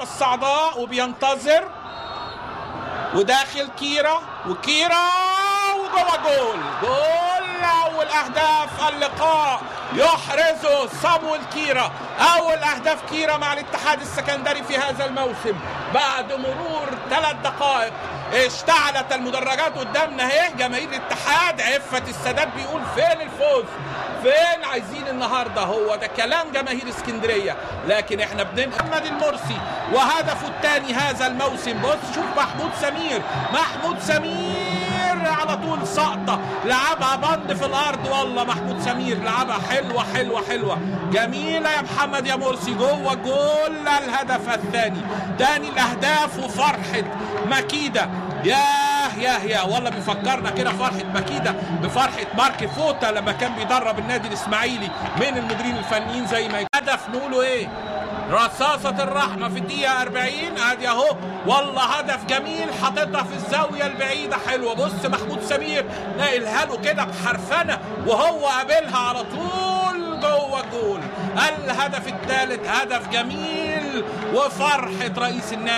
الصعداء وبينتظر وداخل كيرا وجوه جول اول اهداف اللقاء يحرزه صامويل كيرا. اول اهداف كيرا مع الاتحاد السكندري في هذا الموسم بعد مرور 3 دقائق. اشتعلت المدرجات قدامنا اهي، جماهير الاتحاد عفة السادات بيقول فين الفوز؟ فين عايزين النهارده؟ هو ده كلام جماهير اسكندريه، لكن احنا محمد المرسي وهدفه الثاني هذا الموسم. بص شوف محمود سمير على طول سقطه، لعبها بند في الارض. والله محمود سمير لعبها حلوه جميله يا محمد يا مرسي جوه الجول. الهدف الثاني، تاني الاهداف وفرحه مكيده. ياه والله بيفكرنا كده فرحة مكيدة بفرحة مارك فوتا لما كان بيدرب النادي الإسماعيلي من المديرين الفنيين زي ما هدف نقوله ايه؟ رصاصة الرحمة في الدقيقة 40 ادي اهو. والله هدف جميل حاططها في الزاوية البعيدة حلوة. بص محمود سمير ناقلها له كده بحرفنة وهو قابلها على طول جوه الجول. الهدف الثالث هدف جميل وفرحة رئيس النادي.